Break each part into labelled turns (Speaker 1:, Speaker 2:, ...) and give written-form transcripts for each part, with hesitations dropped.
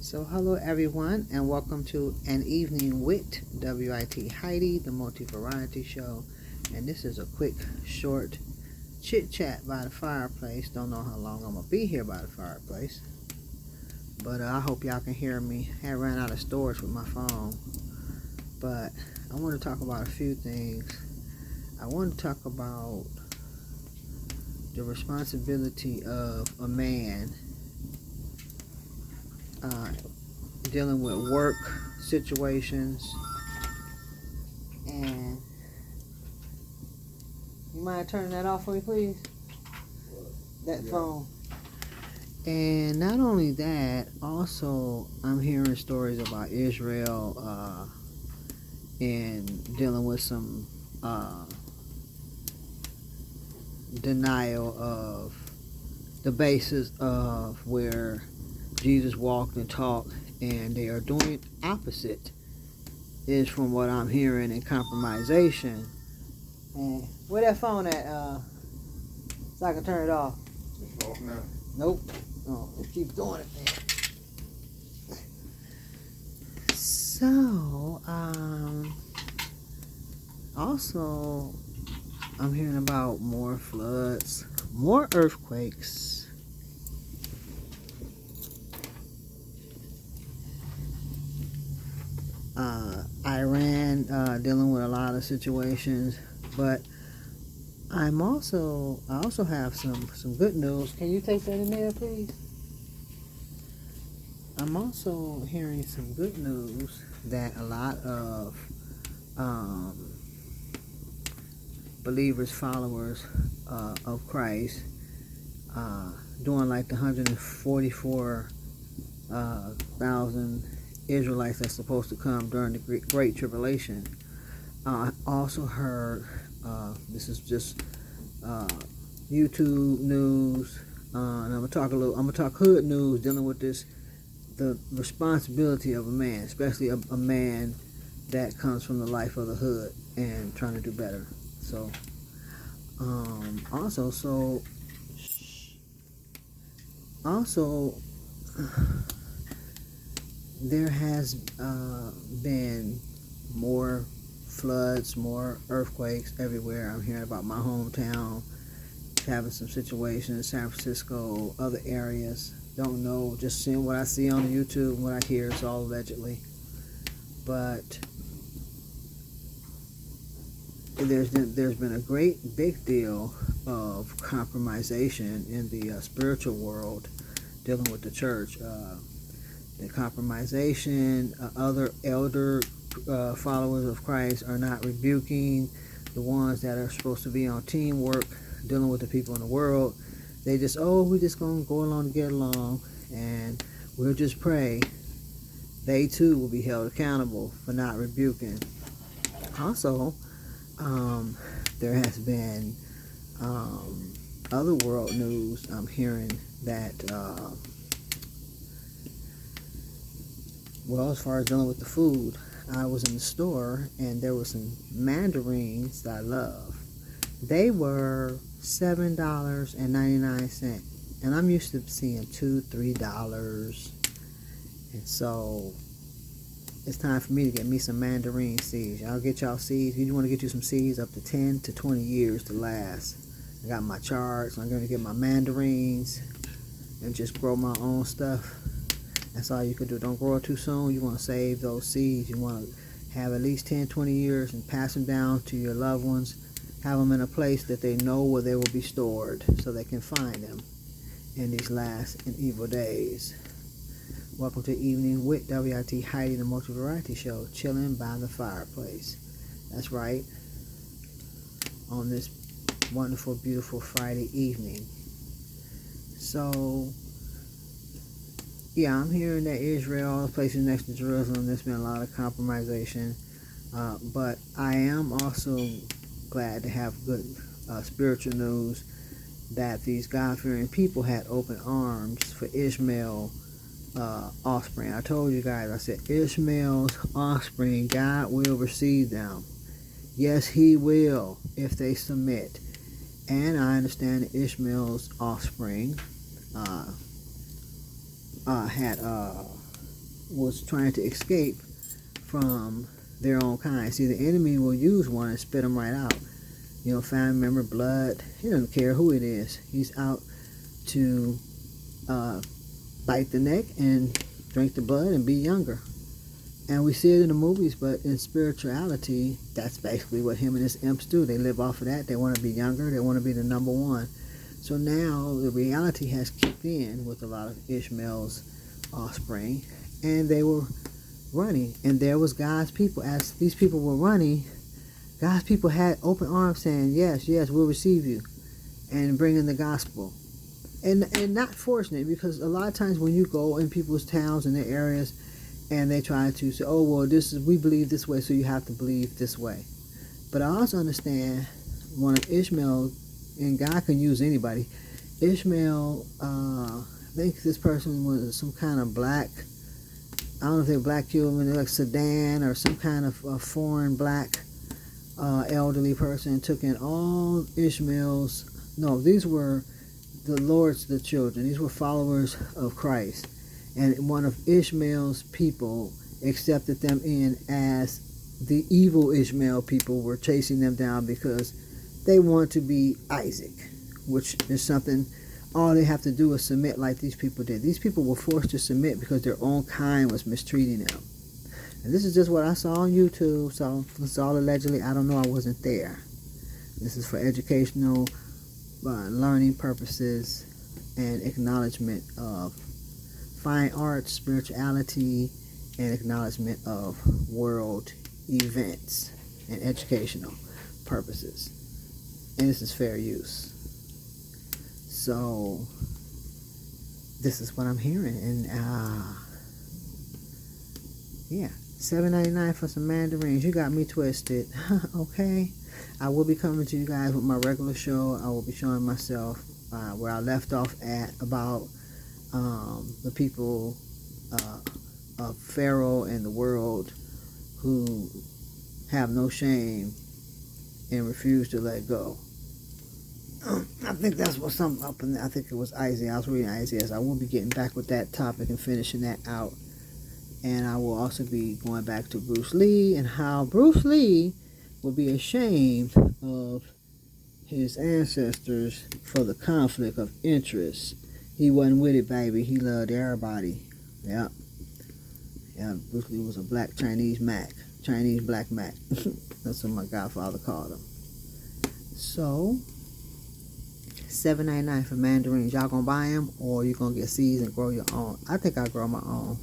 Speaker 1: So hello everyone and welcome to An Evening with WIT Heidi, the multi-variety show. And this is a quick, short chit chat by the fireplace. Don't know how long I'm going to be here by the fireplace. But I hope y'all can hear me. I ran out of storage with my phone. But I want to talk about a few things. I want to talk about the responsibility of a man dealing with work situations, and you mind turning that off for me, please? That phone. And not only that, also I'm hearing stories about Israel and dealing with some denial of the basis of where Jesus walked and talked, and they are doing opposite, is from what I'm hearing, in compromisation. And where that phone at, so I can turn it off?
Speaker 2: It's off now.
Speaker 1: Nope. Oh, it keeps doing it, man. So, also, I'm hearing about more floods, more earthquakes. Iran dealing with a lot of situations, but I also have some good news. Can you take that in there, please? I'm also hearing some good news that a lot of believers, followers of Christ, doing like the 144,000 Israelites that's supposed to come during the Great Tribulation. I also heard, this is just YouTube news, and I'm gonna talk hood news dealing with this, the responsibility of a man, especially a man that comes from the life of the hood and trying to do better. So, also, there has been more floods, more earthquakes everywhere. I'm hearing about my hometown having some situations, San Francisco, other areas. Don't know, just seeing what I see on YouTube and what I hear. It's all allegedly. But there's been a great big deal of compromisation in the spiritual world dealing with the church. The compromisation, other elder followers of Christ are not rebuking the ones that are supposed to be on teamwork dealing with the people in the world. They just, we're just going to go along to get along, and we'll just pray. They too will be held accountable for not rebuking. Also, there has been other world news. I'm hearing that as far as dealing with the food, I was in the store and there were some mandarins that I love. They were $7.99, and I'm used to seeing $2-3. And so it's time for me to get me some mandarin seeds. Y'all get y'all seeds. You want to get you some seeds up to 10 to 20 years to last. I got my charts. I'm going to get my mandarins and just grow my own stuff. That's all you can do. Don't grow it too soon. You want to save those seeds. You want to have at least 10, 20 years and pass them down to your loved ones. Have them in a place that they know where they will be stored so they can find them in these last and evil days. Welcome to Evening with WIT Heidi, the multi-variety show, chilling by the fireplace. That's right. On this wonderful, beautiful Friday evening. So, yeah, I'm hearing that Israel, all the places next to Jerusalem, there's been a lot of compromisation. But I am also glad to have good spiritual news that these God-fearing people had open arms for Ishmael's offspring. I told you guys, I said Ishmael's offspring, God will receive them. Yes, He will if they submit. And I understand that Ishmael's offspring had was trying to escape from their own kind. See, the enemy will use one and spit them right out. You know, family member, blood. He doesn't care who it is. He's out to bite the neck and drink the blood and be younger. And we see it in the movies, but in spirituality, that's basically what him and his imps do. They live off of that. They want to be younger. They want to be the number one. So now the reality has kicked in with a lot of Ishmael's offspring, and they were running. And there was God's people. As these people were running, God's people had open arms saying, yes, yes, we'll receive you, and bringing the gospel. And not fortunate, because a lot of times when you go in people's towns and their areas, and they try to say, oh, well, we believe this way, so you have to believe this way. But I also understand one of Ishmael, and God can use anybody. Ishmael, I think this person was some kind of black, I don't know if they're black Cuban, like Sudan, or some kind of foreign black elderly person, took in all Ishmael's, no, these were the Lord's the children. These were followers of Christ. And one of Ishmael's people accepted them in, as the evil Ishmael people were chasing them down because they want to be Isaac, which is something, all they have to do is submit like these people did. These people were forced to submit because their own kind was mistreating them. And this is just what I saw on YouTube, so it's all allegedly. I don't know, I wasn't there. This is for educational, learning purposes, and acknowledgement of fine arts, spirituality, and acknowledgement of world events and educational purposes. And this is fair use. So this is what I'm hearing. And yeah, $7.99 for some mandarins. You got me twisted. Okay, I will be coming to you guys with my regular show. I will be showing myself where I left off at, about the people of Pharaoh and the world who have no shame and refuse to let go. I think that's what something up in there. I think it was Isaiah. I was reading Isaiah. So I will be getting back with that topic and finishing that out. And I will also be going back to Bruce Lee, and how Bruce Lee will be ashamed of his ancestors for the conflict of interest. He wasn't with it, baby. He loved everybody. Yep. Yeah, Bruce Lee was a black Chinese Mac. Chinese black Mac. That's what my godfather called him. So, $7.99 for mandarins. Y'all gonna buy them, or you gonna get seeds and grow your own? I think I'll grow my own.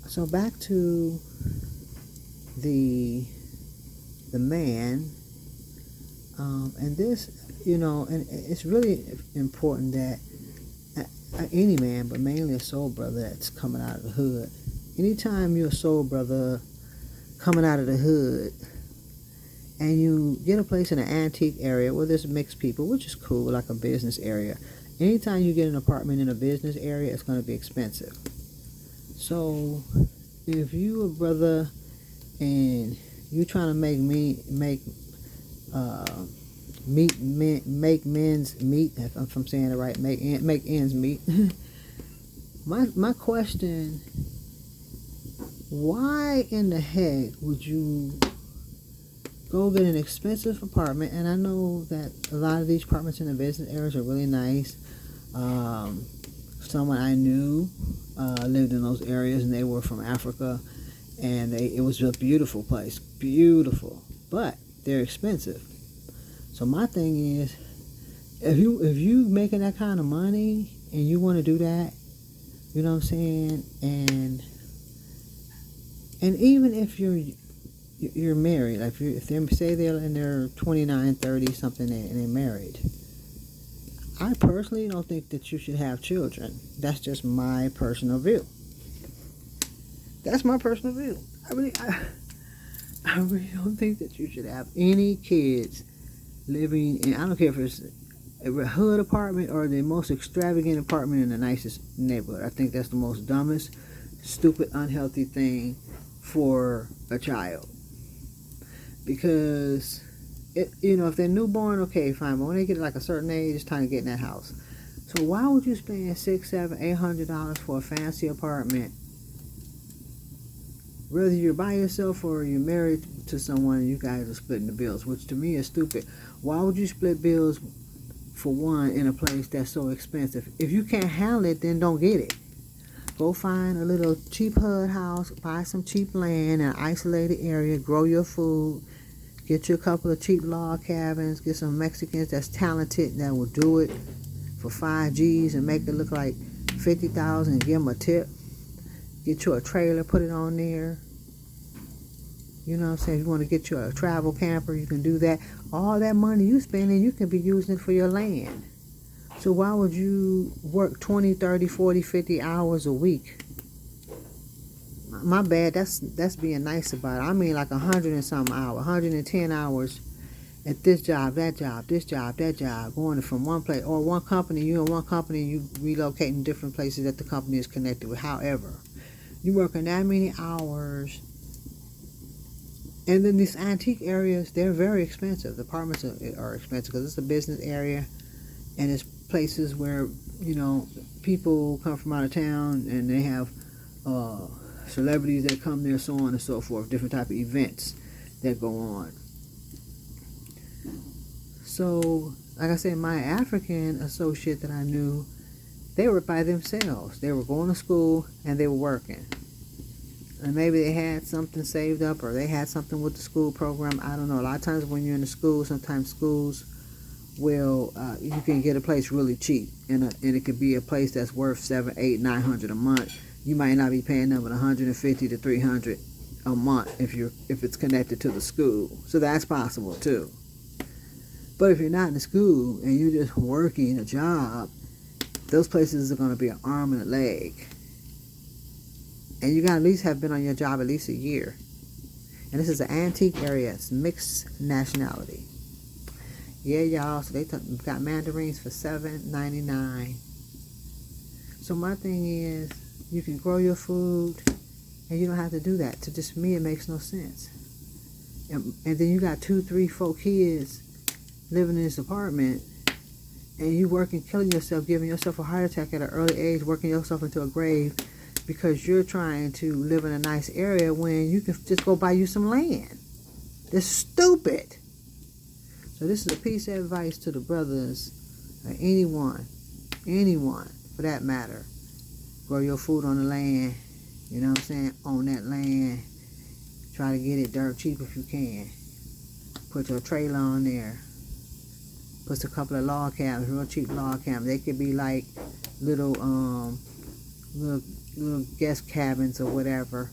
Speaker 1: So back to the man, and this, you know, and it's really important that any man, but mainly a soul brother that's coming out of the hood. Anytime you're a soul brother coming out of the hood, and you get a place in an antique area where there's mixed people, which is cool, like a business area. Anytime you get an apartment in a business area, it's going to be expensive. So if you a brother and you trying to make men's meet, if I'm saying it right, make ends meet. my question: why in the heck would you go get an expensive apartment? And I know that a lot of these apartments in the business areas are really nice. Someone I knew lived in those areas, and they were from Africa, and it was a beautiful place, beautiful, but they're expensive. So my thing is, if you making that kind of money and you want to do that, you know what I'm saying, and even if you're married, like if they say they're in their 29, 30 something, and they're married, I personally don't think that you should have children. That's just my personal view. That's my personal view. I really don't think that you should have any kids living in, I don't care if it's a hood apartment or the most extravagant apartment in the nicest neighborhood. I think that's the most dumbest, stupid, unhealthy thing for a child. Because if they're newborn, okay, fine. But when they get like a certain age, it's time to get in that house. So why would you spend $600, $700, $800 for a fancy apartment Whether you're by yourself or you're married to someone, you guys are splitting the bills, which to me is stupid. Why would you split bills for one in a place that's so expensive? If you can't handle it, then don't get it. Go find a little cheap HUD house, buy some cheap land in an isolated area, grow your food, get you a couple of cheap log cabins, get some Mexicans that's talented that will do it for 5 G's and make it look like 50,000 and give them a tip. Get you a trailer, put it on there. You know what I'm saying? If you want to get you a travel camper, you can do that. All that money you spending, you can be using it for your land. So why would you work 20, 30, 40, 50 hours a week? My bad, that's being nice about it. I mean like 100 and something hours, 110 hours at this job, that job, this job, that job, going from one place, or one company, you in one company, you relocating different places that the company is connected with. However, you working that many hours, and then these antique areas, they're very expensive. The apartments are expensive because it's a business area, and it's places where, you know, people come from out of town, and they have celebrities that come there, so on and so forth, different type of events that go on. So, like I said, my African associate that I knew, they were by themselves. They were going to school and they were working. And maybe they had something saved up, or they had something with the school program. I don't know. A lot of times when you're in the school, sometimes schools will, you can get a place really cheap. And it could be a place that's worth $700, $800, $900 a month. You might not be paying them but $150 to $300 a month if it's connected to the school. So that's possible too. But if you're not in the school and you're just working a job, those places are going to be an arm and a leg. And you got to at least have been on your job at least a year. And this is an antique area. It's mixed nationality. Yeah, y'all. So they got mandarins for $7.99. So my thing is, you can grow your food, and you don't have to do that. To just me, it makes no sense. And then you got 2, 3, 4 kids living in this apartment, and you working, killing yourself, giving yourself a heart attack at an early age, working yourself into a grave because you're trying to live in a nice area when you can just go buy you some land. That's stupid. So this is a piece of advice to the brothers, or anyone for that matter. Grow your food on the land, you know what I'm saying? Own that land. Try to get it dirt cheap if you can. Put your trailer on there. Put a couple of log cabins, real cheap log cabins. They could be like little guest cabins or whatever,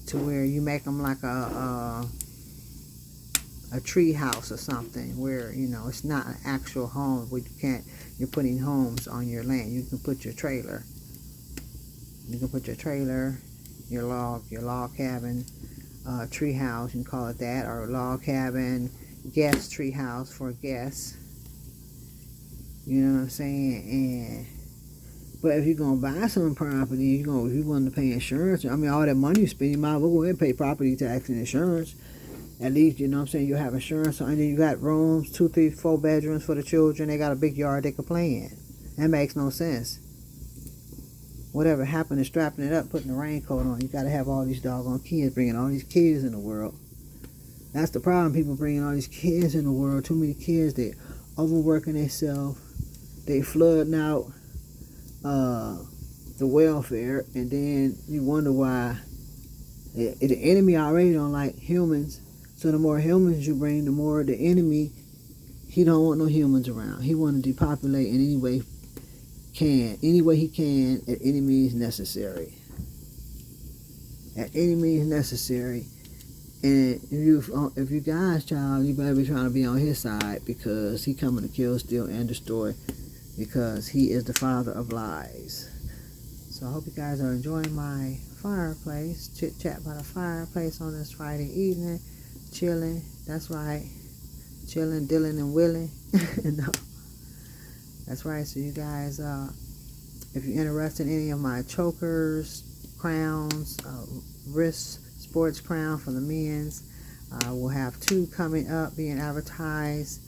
Speaker 1: to where you make them like a tree house or something, where, you know, it's not an actual home where you're putting homes on your land. You can put your trailer. You can put your trailer, your log cabin, tree house, you can call it that, or log cabin, guest tree house for guests. You know what I'm saying? But if you're gonna buy some property, if you want to pay insurance, I mean, all that money you spend, you might as well go ahead and pay property tax and insurance. At least, you know what I'm saying, you have insurance, and then you got rooms, 2, 3, 4 bedrooms for the children. They got a big yard they can play in. That makes no sense. Whatever happened to strapping it up, putting a raincoat on? You got to have all these doggone kids, bringing all these kids in the world. That's the problem. People bringing all these kids in the world. Too many kids. They overworking themselves. They flooding out the welfare, and then you wonder why the enemy already don't like humans. So the more humans you bring, the more the enemy, he don't want no humans around. He want to depopulate in any way he can, at any means necessary. At any means necessary. And if you guys, child, you better be trying to be on his side, because he coming to kill, steal, and destroy, because he is the father of lies. So I hope you guys are enjoying my fireplace, chit chat by the fireplace on this Friday evening, chilling. That's right, chilling, dealing, and willing. No. That's right. So you guys, if you're interested in any of my chokers, crowns, wrist sports crown for the men's, we'll have 2 coming up being advertised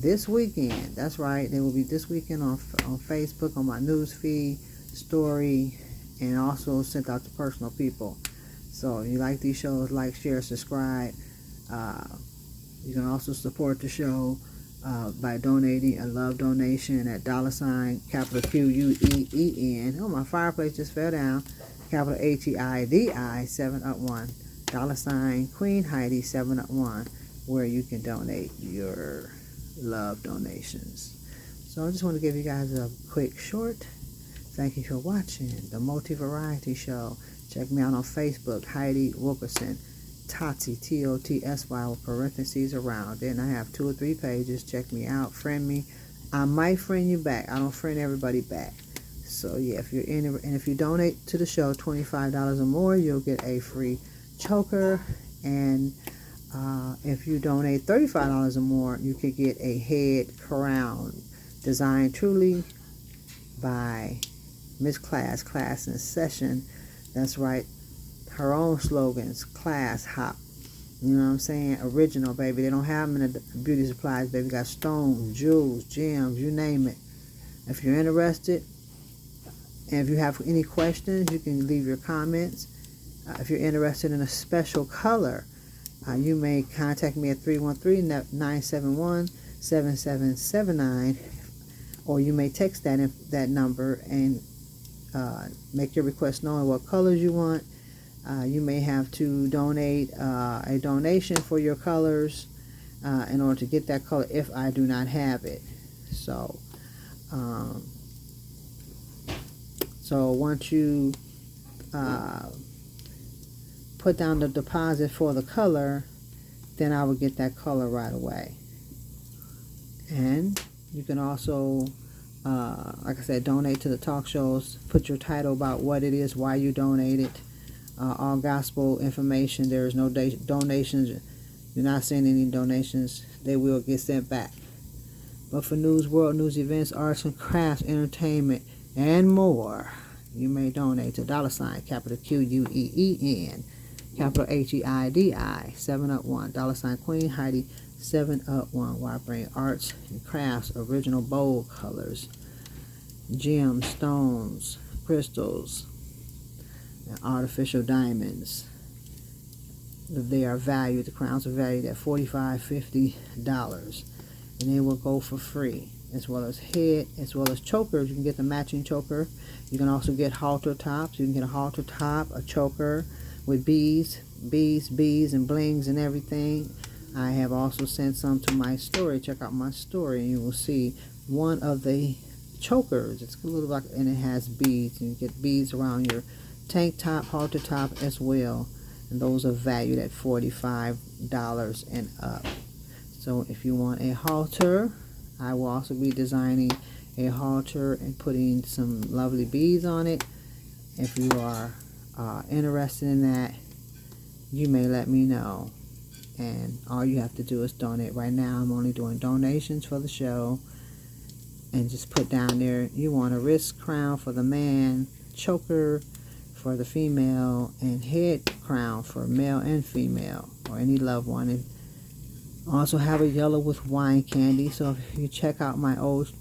Speaker 1: this weekend. That's right. They will be this weekend on Facebook, on my news feed, story, and also sent out to personal people. So if you like these shows, like, share, subscribe. You can also support the show by donating a love donation at $ capital QUEEN. Oh, my fireplace just fell down. Capital HEIDI 7up1 $ Queen Heidi 7up1, where you can donate your love donations. So I just want to give you guys a quick short thank you for watching the Multi Variety Show. Check me out on Facebook, Heidi Wilkerson, Totsy, Totsy with parentheses around it. And I have 2 or 3 pages. Check me out, friend me. I might friend you back. I don't friend everybody back. So yeah, if you're in it, and if you donate to the show $25 or more, you'll get a free choker. And if you donate $35 or more, you could get a head crown designed truly by Miss Class in Session. That's right, her own slogans, class hop. You know what I'm saying? Original, baby. They don't have them in the beauty supplies, baby. Got stones, jewels, gems, you name it. If you're interested, and if you have any questions, you can leave your comments. If you're interested in a special color, you may contact me at 313-971-7779, or you may text that number and make your request knowing what colors you want. You may have to donate a donation for your colors in order to get that color if I do not have it. So once you put down the deposit for the color, then I will get that color right away. And you can also, like I said, donate to the talk shows. Put your title about what it is, why you donated. All gospel information. There is no donations. You're not sending any donations. They will get sent back. But for news, world news, events, arts and crafts, entertainment, and more, you may donate to $ capital QUEEN, capital HEIDI 7up1 $ Queen Heidi 7up1, where I bring arts and crafts, original bold colors, gems, stones, crystals, and artificial diamonds. They are valued, the crowns are valued at $45, $50, and they will go for free, as well as head, as well as chokers. You can get the matching choker. You can also get halter tops. You can get a halter top, a choker with beads, and blings and everything. I have also sent some to my story. Check out my story, and you will see one of the chokers. It's a little like, and it has beads. You get beads around your tank top, halter top as well, and those are valued at $45 and up. So if you want a halter, I will also be designing a halter and putting some lovely beads on it. If you are interested in that, you may let me know, and all you have to do is donate. Right now I'm only doing donations for the show, and just put down there you want a wrist crown for the man, choker for the female, and head crown for male and female, or any loved one. And also have a yellow with wine candy. So if you check out my old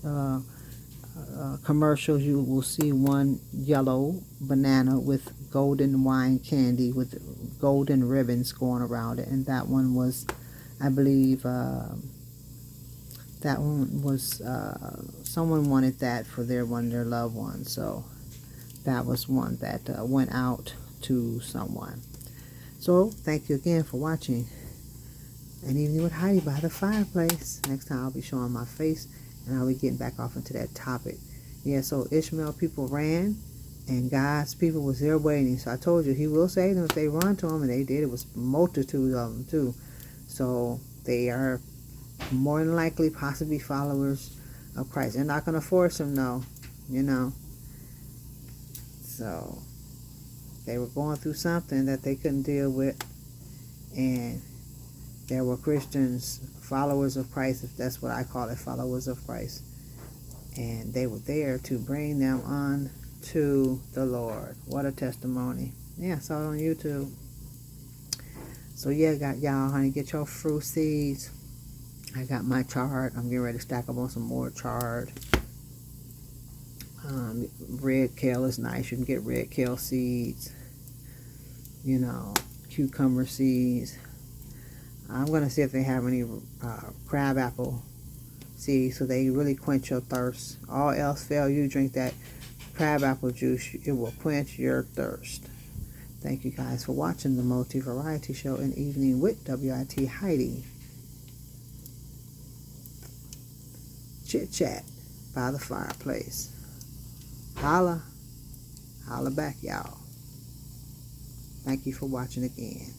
Speaker 1: commercials, you will see one yellow banana with golden wine candy with golden ribbons going around it, and that one was, I believe, that one was someone wanted that for their loved one, so that was one that went out to someone. So thank you again for watching An Evening with Heidi by the Fireplace. Next time I'll be showing my face, and I'll be getting back off into that topic. Yeah, so Ishmael people ran, and God's people was there waiting. So I told you, he will save them if they run to him, and they did. It was multitudes of them too. So they are more than likely possibly followers of Christ. They're not going to force them, though, you know. So they were going through something that they couldn't deal with, and there were Christians, followers of Christ, if that's what I call it, followers of Christ, and they were there to bring them on to the Lord. What a testimony. Yeah, I saw it on YouTube. So yeah, got y'all, honey, get your fruit seeds. I got my chard. I'm getting ready to stack up on some more chard. Red kale is nice. You can get red kale seeds. you know, cucumber seeds. I'm going to see if they have any crab apple seeds, so they really quench your thirst. All else fail, you drink that crab apple juice, it will quench your thirst. Thank you guys for watching the Multi Variety Show in Evening with WIT Heidi. Chit Chat by the fireplace. Holla back, y'all. Thank you for watching again.